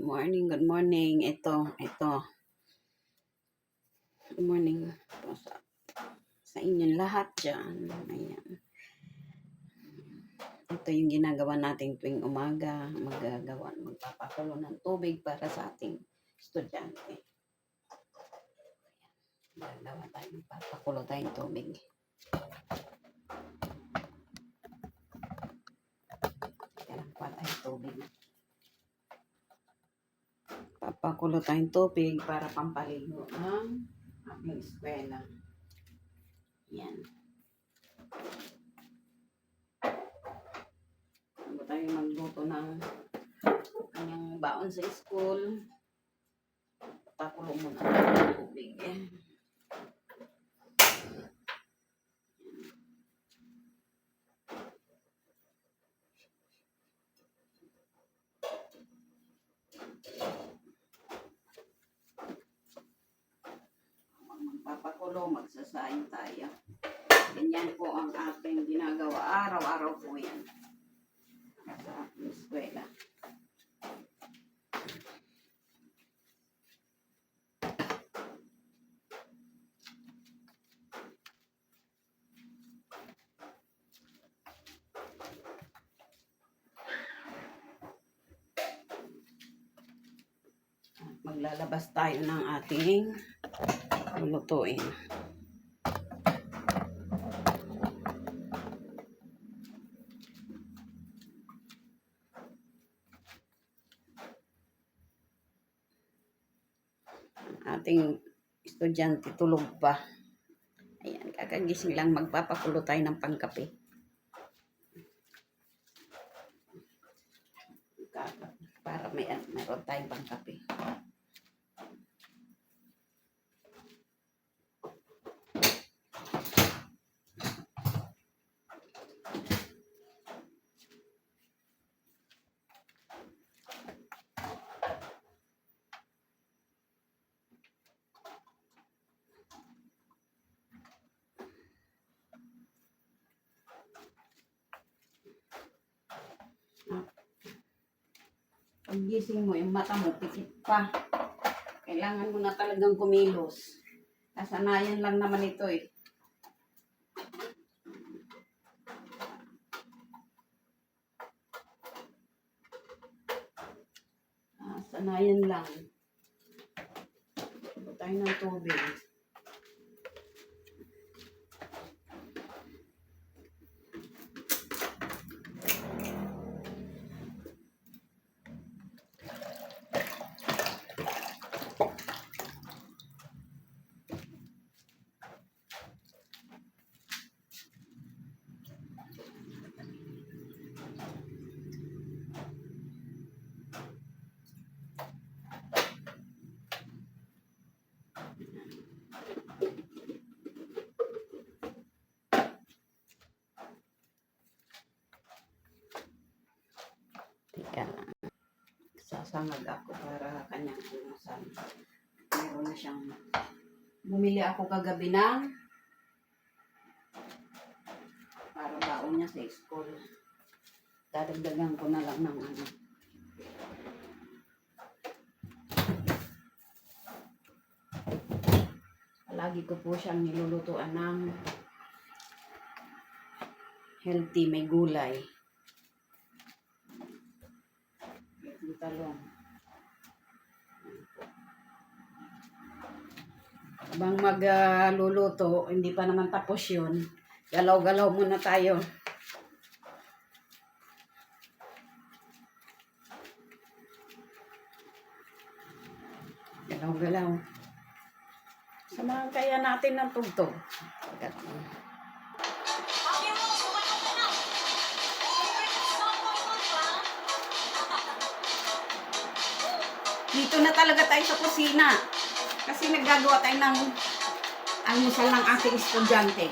morning, good morning. Ito. Good morning po sa inyong lahat dyan. Ayan. Ito yung ginagawa natin tuwing umaga. Magpapakulo ng tubig para sa ating estudyante. Magpapakulo tayong tubig. Kailangan pa tayong tubig. Papakulo tayong tubig para pampaligo ng ating eskwela. Yan. Bago tayo magluto ng kanyang baon sa school, papakulo muna tayo ng tubig. Magpapakulo, magsasaing tayo. Ganyan po ang ating ginagawa. Araw-araw po yan. Sa ating eskwela. Maglalabas tayo ng ating lulutuin. Ating estudyante tulog pa. Ayan, kakagising lang, magpapakulo tayo ng pangkape. Para mayroon tayong pangkape. Pag gising mo, yung mata mo, pikit pa. Kailangan mo na talagang kumilos. Kasanayan lang naman ito eh. Sanayan lang. Ito tayo ng tubig. Teka lang. Sasangag ako para kanyang almusal. Meron na siyang bumili ako kagabi ng para baon niya sa school. Dadagdagan ko na lang ng ano. Lagi ko po siyang nilulutuan ng healthy, may gulay. May talong. Habang magluluto, hindi pa naman tapos yun. Galaw-galaw muna tayo. Galaw-galaw. Samahan kaya natin ng tugtog. Dito na talaga tayo sa kusina. Kasi naggagawa tayo ng almusal ng ating estudyante.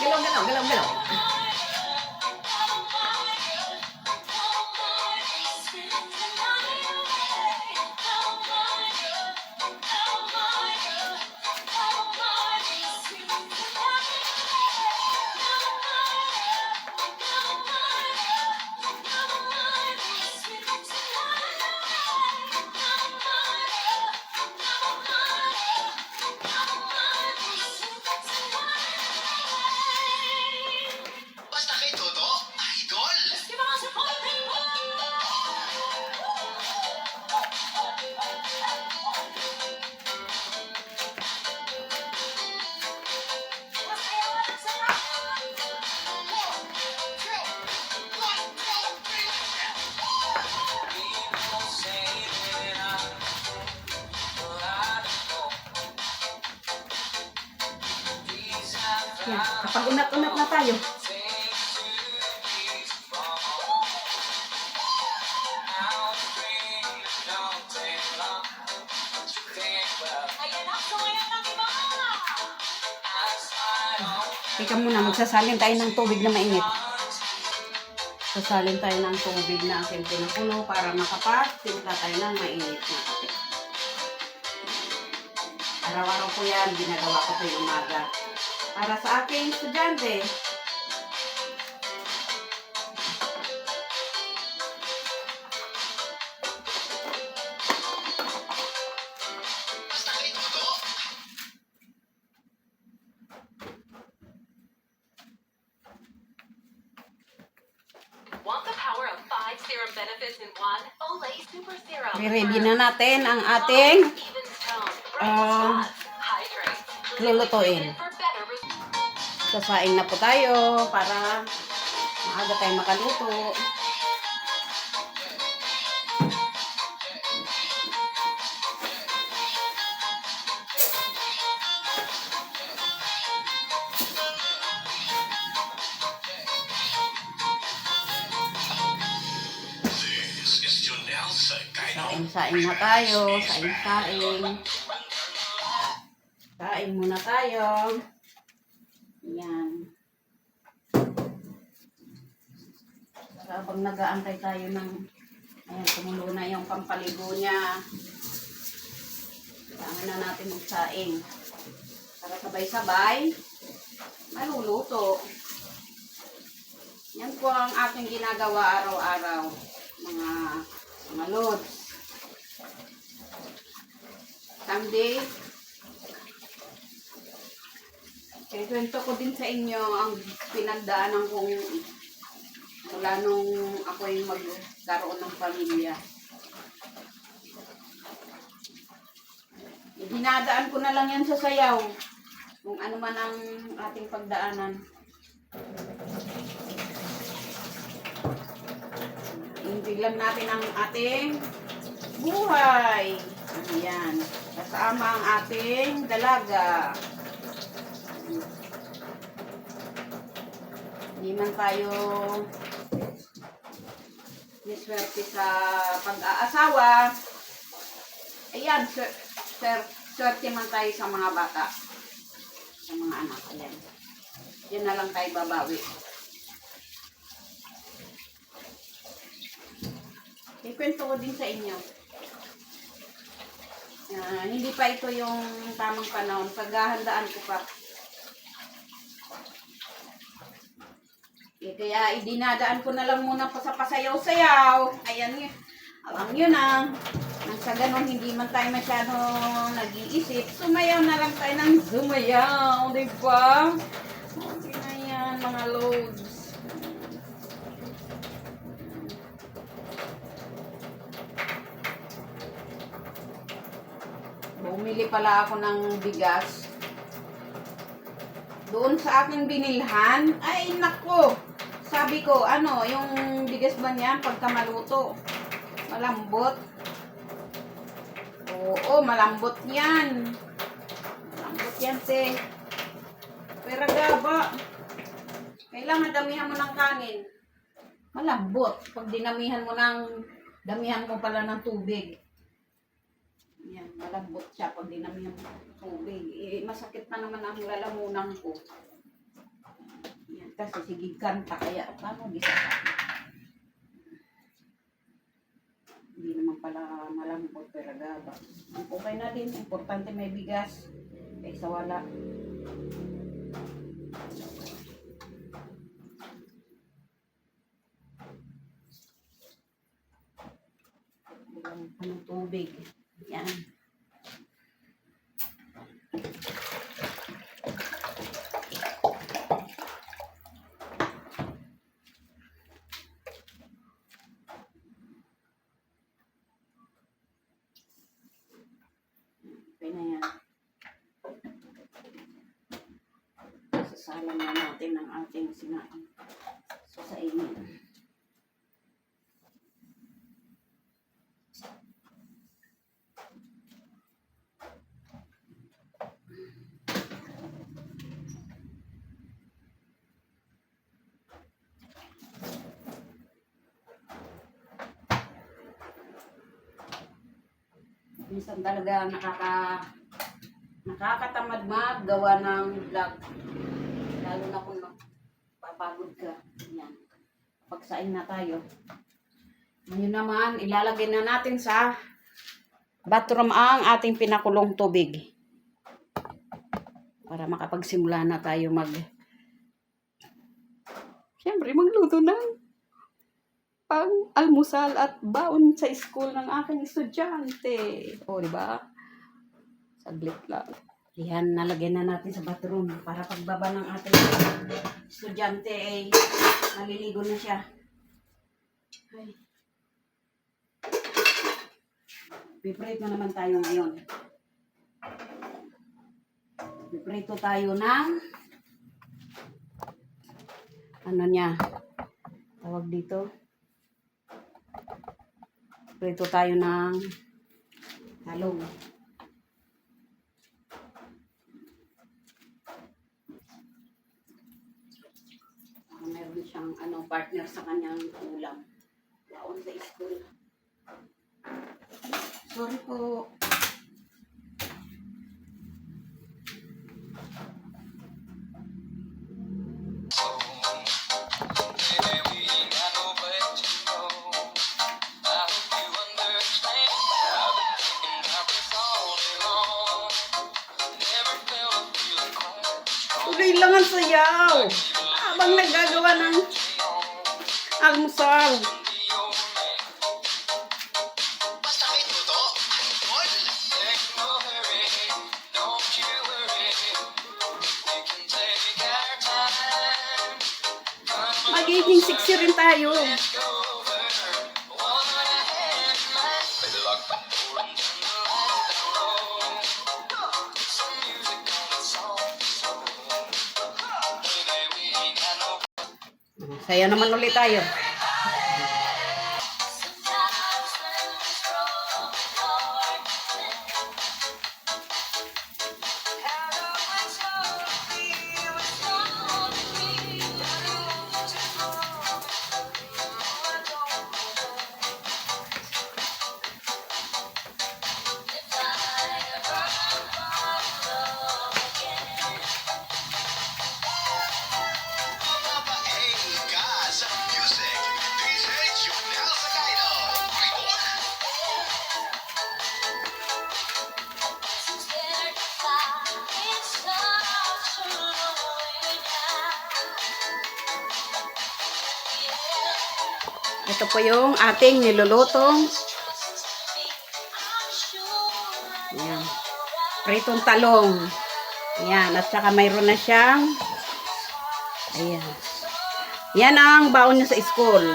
Galaw, galaw, galaw, galaw. Basta kay Toto, idol! Yan, kapag unat-unat na tayo. Teka muna, magsasalin tayo ng tubig na mainit. Sasalin tayo ng tubig na aking pinakulo para makapag-timpla tayo ng mainit na kape. Araw-araw ko yan, ginagawa ko ito yung umaga. Para sa aking estudyante. Basta kay Toto. Want the power of 5 serum benefits in one? Olay Super Serum. I-ready na natin ang ating Evens tone, ah, bright spots, hydrates, lulutuin. for better results. Sasaing na po tayo para maaga tayo makaluto. This is Junel sa Kaino. Saing na tayo. Saing. Saing muna tayo. Yan. Habang nag-aantay tayo ng ayan, tumulo na yung pampaligo niya. Kailangan na natin magsaing. Para sabay-sabay, maluluto. Yan po ang aking ginagawa araw-araw. Mga lods. Someday, kwento ko din sa inyo ang pinagdaanan kong mula nung ako yung magkaroon ng pamilya. Dinadaan ko na lang yan sa sayaw. Kung ano man ang ating pagdaanan. Biglan natin ang ating buhay. Ayan. Kasama ang ating dalaga. Hindi man tayo niswerte sa pag-aasawa. Ayan, swerte man tayo sa mga bata. Sa mga anak. Ayan. Yan na lang tayo babawi. Ikwento ko din sa inyo. Hindi pa ito yung tamang panahon. Paghahandaan ko pa. Kaya idinadaan ko na lang muna pa sa pasayaw-sayaw. Ayan yun. Alam nyo na. Nang sa ganun, hindi man tayo masyado nag-iisip. Sumayaw na lang tayo ng sumayaw. Diba? Okay na yan, mga loads. Bumili pala ako ng bigas. Doon sa aking binilhan, ay nako, sabi ko, ano, yung bigas ba niyan pagka maluto? Malambot. Oo, malambot yan. Malambot yan, te. Pero gaba, kailangan damihan mo ng kanin. Malambot. Pag dinamihan mo damihan mo pala ng tubig. Yan, malambot siya pag dinamihan mo ng tubig. Masakit pa naman ang lalamunan ko. direkta sa sigig kanta, kaya paano gisa ka? Hindi naman pala malambot pero gaba. Okay na din, importante may bigas. Kaysa wala. Ang tubig. Yan. Okay na yan. Sasalang na natin ang ating sinain. Sasainin. Minsan talaga nakakatamad maggawa ng vlog. Lalo na kung papagod ka. Yan. Pagsain na tayo. Ngayon naman, ilalagay na natin sa bathroom ang ating pinakulong tubig. Para makapagsimula na tayo Siyempre, magluto ng pang-almusal at baon sa school ng aking estudyante. O, diba? Saglit lang. Yan, nalagyan na natin sa bathroom para pagbaba ng ating estudyante ay maliligo na siya. Ay. Piprito na naman tayo ngayon. Piprito tayo ng ano niya? Tawag dito. Prito tayo ng talong. Meron siyang partner sa kanyang ulam. Baon sa school. Sorry po. Tuloy lang ang sayaw. Habang naggagawa ng almusal. Basta kay Toto, idol. Magiging sexy rin tayo. Saya naman ulit tayo. Ito po yung ating nilulutong ayan, pritong talong. Ayan, at saka mayroon na siyang ayan. Yan ang baon niya sa school.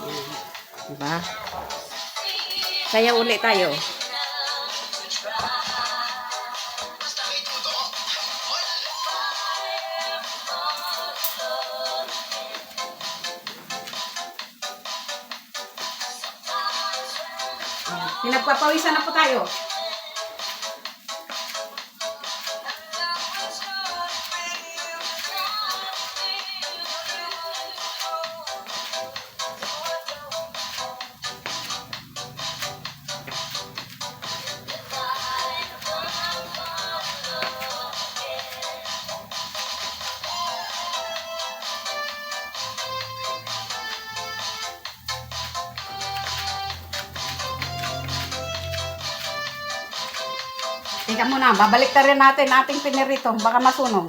Ayan. Diba? Kaya ulit tayo. Basta kay Toto, Pinagpapawisan na po tayo. Tingnan mo na, babalik na rin natin ating pinirito. Baka masunog.